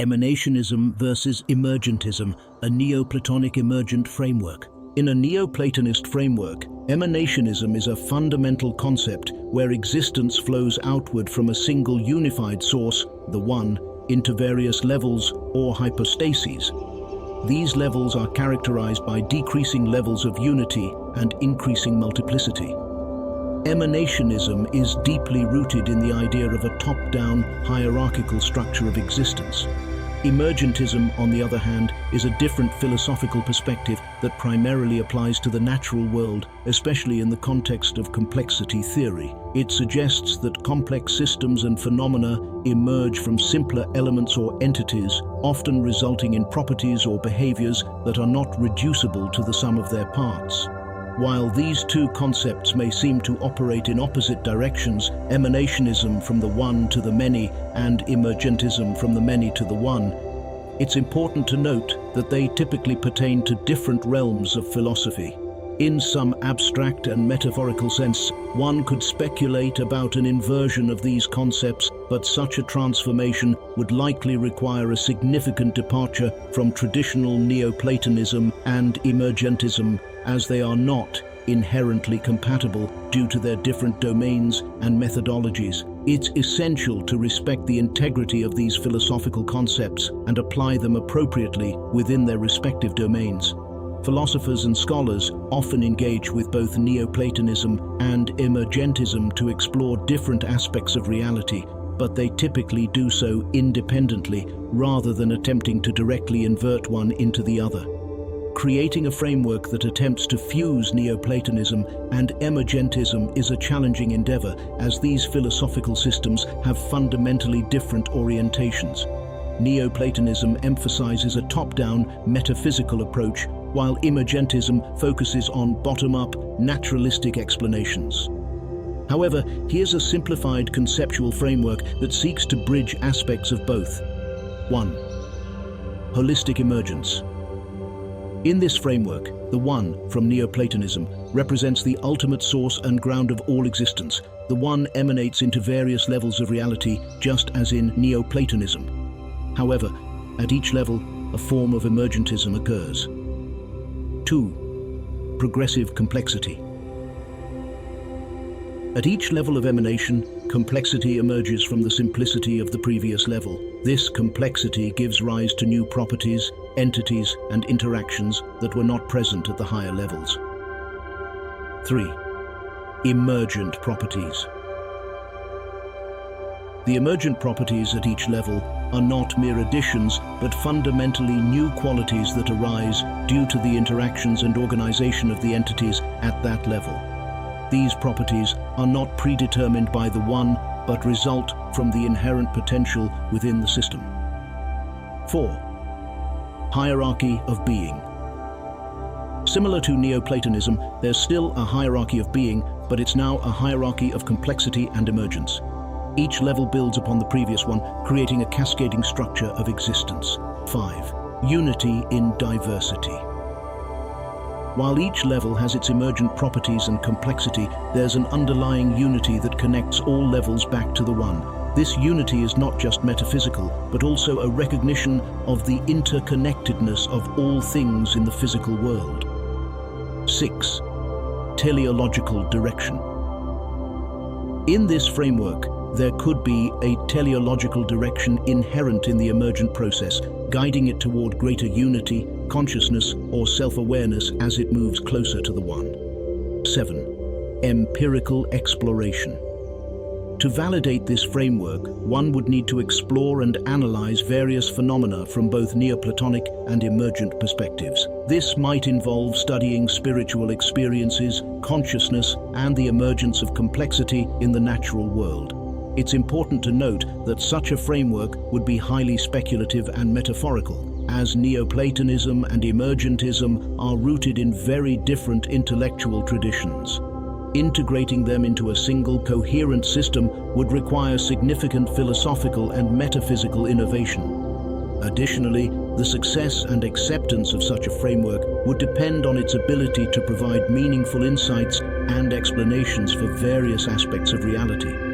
Emanationism versus Emergentism, a Neoplatonic-emergent framework. In a Neoplatonist framework, emanationism is a fundamental concept where existence flows outward from a single unified source, the One, into various levels or hypostases. These levels are characterized by decreasing levels of unity and increasing multiplicity. Emanationism is deeply rooted in the idea of a top-down, hierarchical structure of existence. Emergentism, on the other hand, is a different philosophical perspective that primarily applies to the natural world, especially in the context of complexity theory. It suggests that complex systems and phenomena emerge from simpler elements or entities, often resulting in properties or behaviors that are not reducible to the sum of their parts. While these two concepts may seem to operate in opposite directions, emanationism from the one to the many and emergentism from the many to the one, it's important to note that they typically pertain to different realms of philosophy. In some abstract and metaphorical sense, one could speculate about an inversion of these concepts, but such a transformation would likely require a significant departure from traditional Neoplatonism and Emergentism, as they are not inherently compatible due to their different domains and methodologies. It's essential to respect the integrity of these philosophical concepts and apply them appropriately within their respective domains. Philosophers and scholars often engage with both Neoplatonism and Emergentism to explore different aspects of reality, but they typically do so independently rather than attempting to directly invert one into the other. Creating a framework that attempts to fuse Neoplatonism and Emergentism is a challenging endeavor, as these philosophical systems have fundamentally different orientations. Neoplatonism emphasizes a top-down, metaphysical approach, while Emergentism focuses on bottom-up, naturalistic explanations. However, here's a simplified conceptual framework that seeks to bridge aspects of both. 1. Holistic emergence. In this framework, the One, from Neoplatonism, represents the ultimate source and ground of all existence. The One emanates into various levels of reality, just as in Neoplatonism. However, at each level, a form of emergentism occurs. 2. Progressive complexity. At each level of emanation, complexity emerges from the simplicity of the previous level. This complexity gives rise to new properties, entities, and interactions that were not present at the higher levels. 3. Emergent properties. The emergent properties at each level are not mere additions, but fundamentally new qualities that arise due to the interactions and organization of the entities at that level. These properties are not predetermined by the One, but result from the inherent potential within the system. 4. Hierarchy of being. Similar to Neoplatonism, there's still a hierarchy of being, but it's now a hierarchy of complexity and emergence. Each level builds upon the previous one, creating a cascading structure of existence. 5. Unity in diversity. While each level has its emergent properties and complexity, there's an underlying unity that connects all levels back to the One. This unity is not just metaphysical, but also a recognition of the interconnectedness of all things in the physical world. 6. Teleological direction. In this framework, there could be a teleological direction inherent in the emergent process, guiding it toward greater unity, consciousness, or self-awareness as it moves closer to the One. 7. Empirical exploration. To validate this framework, one would need to explore and analyze various phenomena from both Neoplatonic and emergent perspectives. This might involve studying spiritual experiences, consciousness, and the emergence of complexity in the natural world. It's important to note that such a framework would be highly speculative and metaphorical, as Neoplatonism and Emergentism are rooted in very different intellectual traditions. Integrating them into a single coherent system would require significant philosophical and metaphysical innovation. Additionally, the success and acceptance of such a framework would depend on its ability to provide meaningful insights and explanations for various aspects of reality.